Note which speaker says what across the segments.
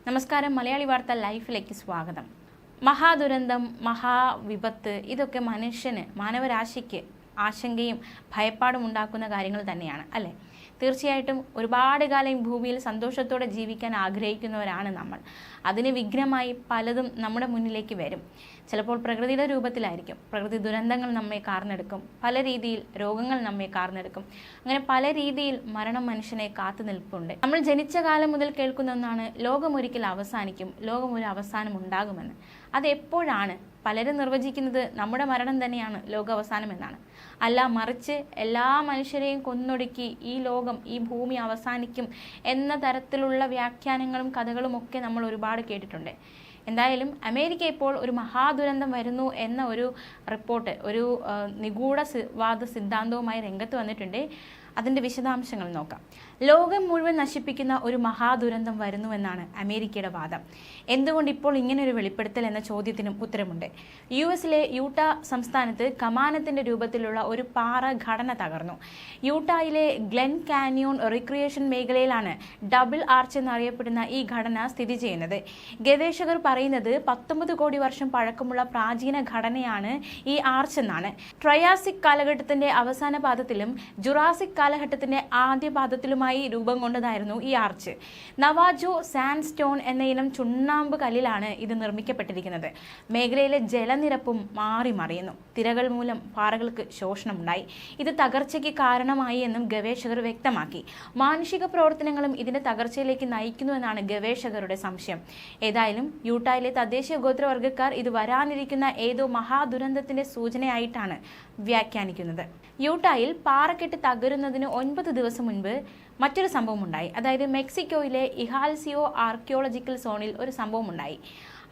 Speaker 1: നമസ്കാരം, മലയാളി വാർത്ത ലൈഫിലേക്ക് സ്വാഗതം. മഹാദുരന്തം, മഹാവിപത്ത് ഇതൊക്കെ മാനവരാശിക്ക് ആശങ്കയും ഭയപ്പാടും ഉണ്ടാക്കുന്ന കാര്യങ്ങൾ തന്നെയാണ് അല്ലേ? തീർച്ചയായിട്ടും ഒരുപാട് കാലം ഭൂമിയിൽ സന്തോഷത്തോടെ ജീവിക്കാൻ ആഗ്രഹിക്കുന്നവരാണ് നമ്മൾ. അതിന് വിഘ്നമായി പലതും നമ്മുടെ മുന്നിലേക്ക് വരും. ചിലപ്പോൾ പ്രകൃതിയുടെ രൂപത്തിലായിരിക്കും. പ്രകൃതി ദുരന്തങ്ങൾ നമ്മെ കാർന്നെടുക്കും, പല രീതിയിൽ രോഗങ്ങൾ നമ്മെ കാർന്നെടുക്കും. അങ്ങനെ പല രീതിയിൽ മരണം മനുഷ്യനെ കാത്തു നിൽപ്പുണ്ട്. നമ്മൾ ജനിച്ച കാലം മുതൽ കേൾക്കുന്ന ഒന്നാണ്, ലോകം ഒരിക്കൽ അവസാനിക്കും, ലോകം ഒരു അവസാനം ഉണ്ടാകുമെന്ന്. അതെപ്പോഴാണ്? പലരും നിർവചിക്കുന്നത് നമ്മുടെ മരണം തന്നെയാണ് ലോകാവസാനം എന്നാണ്. അല്ല, മറിച്ച് എല്ലാ മനുഷ്യരെയും കൊന്നൊടുക്കി ഈ ലോകം, ഈ ഭൂമി അവസാനിക്കും എന്ന തരത്തിലുള്ള വ്യാഖ്യാനങ്ങളും കഥകളും ഒക്കെ നമ്മൾ ഒരുപാട് കേട്ടിട്ടുണ്ട്. എന്തായാലും അമേരിക്ക ഇപ്പോൾ ഒരു മഹാദുരന്തം വരുന്നു എന്ന ഒരു റിപ്പോർട്ട്, ഒരു നിഗൂഢവാദ സിദ്ധാന്തവുമായി രംഗത്ത് വന്നിട്ടുണ്ട്. അതിൻ്റെ വിശദാംശങ്ങൾ നോക്കാം. ലോകം മുഴുവൻ നശിപ്പിക്കുന്ന ഒരു മഹാദുരന്തം വരുന്നുവെന്നാണ് അമേരിക്കയുടെ വാദം. എന്തുകൊണ്ട് ഇപ്പോൾ ഇങ്ങനൊരു വെളിപ്പെടുത്തൽ എന്ന ചോദ്യത്തിനും ഉത്തരമുണ്ട്. യുഎസിലെ യൂട്ട സംസ്ഥാനത്ത് കമാനത്തിന്റെ രൂപത്തിലുള്ള ഒരു പാറ ഘടന തകർന്നു. യൂട്ടായിലെ ഗ്ലെൻ കാനിയോൺ റിക്രിയേഷൻ മേഖലയിലാണ് ഡബിൾ ആർച്ച് എന്നറിയപ്പെടുന്ന ഈ ഘടന സ്ഥിതി ചെയ്യുന്നത്. ഗവേഷകർ പറയുന്നത് 19 കോടി വർഷം പഴക്കമുള്ള പ്രാചീന ഘടനയാണ് ഈ ആർച്ച് എന്നാണ്. ട്രയാസിക് കാലഘട്ടത്തിന്റെ അവസാന പാദത്തിലും ജുറാസിക് കാലഘട്ടത്തിന്റെ ആദ്യ പാദത്തിലുമായി രൂപം കൊണ്ടതായിരുന്നു ഈ ആർച്ച്. നവാജോ സാൻഡ്സ്റ്റോൺ എന്ന ഇനം ചുണ്ണാമ്പ് കല്ലിലാണ് ഇത് നിർമ്മിക്കപ്പെട്ടിരിക്കുന്നത്. മേഖലയിലെ ജലനിരപ്പും മാറി മറിയുന്നു. തിരകൾ മൂലം പാറകൾക്ക് ശോഷണമുണ്ടായി. ഇത് തകർച്ചയ്ക്ക് കാരണമായി എന്നും ഗവേഷകർ വ്യക്തമാക്കി. മാനുഷിക പ്രവർത്തനങ്ങളും ഇതിന്റെ തകർച്ചയിലേക്ക് നയിക്കുന്നുവെന്നാണ് ഗവേഷകരുടെ സംശയം. ഏതായാലും യൂട്ടായിലെ തദ്ദേശീയ ഗോത്രവർഗ്ഗക്കാർ ഇത് വരാനിരിക്കുന്ന ഏതോ മഹാദുരന്തത്തിന്റെ സൂചനയായിട്ടാണ് വ്യാഖ്യാനിക്കുന്നത്. യൂട്ടായിൽ പാറക്കെട്ട് തകരുന്നതിന് 9 ദിവസം മുൻപ് മറ്റൊരു സംഭവം ഉണ്ടായി. അതായത് മെക്സിക്കോയിലെ ഇഹാൽസിയോ ആർക്കിയോളജിക്കൽ സോണിൽ ഒരു സംഭവം ഉണ്ടായി.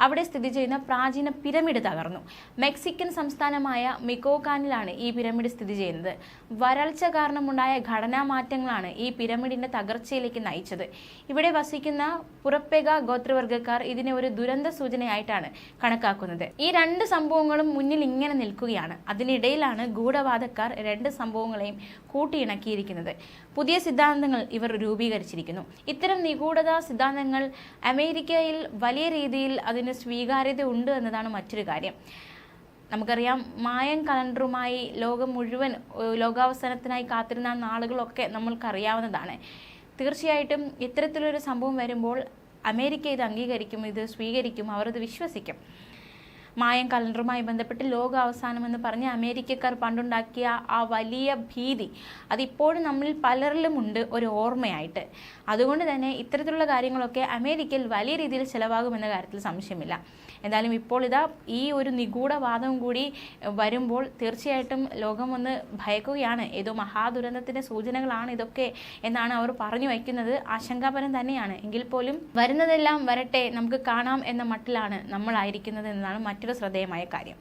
Speaker 1: അവിടെ സ്ഥിതി ചെയ്യുന്ന പ്രാചീന പിരമിഡ് തകർന്നു. മെക്സിക്കൻ സംസ്ഥാനമായ മിക്കോകാനിലാണ് ഈ പിരമിഡ് സ്ഥിതി ചെയ്യുന്നത്. വരൾച്ച കാരണമുണ്ടായ ഘടനാ മാറ്റങ്ങളാണ് ഈ പിരമിഡിന്റെ തകർച്ചയിലേക്ക് നയിച്ചത്. ഇവിടെ വസിക്കുന്ന പുറപ്പെഗ ഗോത്രവർഗ്ഗക്കാർ ഇതിനെ ഒരു ദുരന്ത സൂചനയായിട്ടാണ് കണക്കാക്കുന്നത്. ഈ 2 സംഭവങ്ങളും മുന്നിൽ ഇങ്ങനെ നിൽക്കുകയാണ്. അതിനിടയിലാണ് ഗൂഢവാദക്കാർ 2 സംഭവങ്ങളെയും കൂട്ടിയിണക്കിയിരിക്കുന്നത്. പുതിയ സിദ്ധാന്തങ്ങൾ ഇവർ രൂപീകരിച്ചിരിക്കുന്നു. ഇത്തരം നിഗൂഢതാ സിദ്ധാന്തങ്ങൾ അമേരിക്കയിൽ വലിയ രീതിയിൽ അതിന് സ്വീകാര്യത ഉണ്ട് എന്നതാണ് മറ്റൊരു കാര്യം. നമുക്കറിയാം, മായൻ കലണ്ടറുമായി ലോകം മുഴുവൻ ലോകാവസാനത്തിനായി കാത്തിരുന്ന നാളുകളൊക്കെ നമ്മൾക്കറിയാവുന്നതാണ്. തീർച്ചയായിട്ടും ഇത്തരത്തിലൊരു സംഭവം വരുമ്പോൾ അമേരിക്ക ഇത് അംഗീകരിക്കും, ഇത് സ്വീകരിക്കും, അവർ ഇത് വിശ്വസിക്കും. മായൻ കലണ്ടറുമായി ബന്ധപ്പെട്ട് ലോകാവസാനമെന്ന് പറഞ്ഞ് അമേരിക്കക്കാർ പണ്ടുണ്ടാക്കിയ ആ വലിയ ഭീതി അതിപ്പോഴും നമ്മളിൽ പലരിലും ഉണ്ട് ഒരു ഓർമ്മയായിട്ട്. അതുകൊണ്ട് തന്നെ ഇത്തരത്തിലുള്ള കാര്യങ്ങളൊക്കെ അമേരിക്കയിൽ വലിയ രീതിയിൽ ചിലവാകുമെന്ന കാര്യത്തിൽ സംശയമില്ല. എന്തായാലും ഇപ്പോൾ ഇതാ ഈ ഒരു നിഗൂഢവാദം കൂടി വരുമ്പോൾ തീർച്ചയായിട്ടും ലോകം ഒന്ന് ഭയക്കുകയാണ്. ഏതോ മഹാദുരന്തത്തിന്റെ സൂചനകളാണ് ഇതൊക്കെ എന്നാണ് അവർ പറഞ്ഞു വയ്ക്കുന്നത്. ആശങ്കാപരം തന്നെയാണ്. എങ്കിൽ പോലും വരുന്നതെല്ലാം വരട്ടെ, നമുക്ക് കാണാം എന്ന മട്ടിലാണ് നമ്മളായിരിക്കുന്നത് എന്നതാണ് മറ്റൊരു ശ്രദ്ധേയമായ കാര്യം.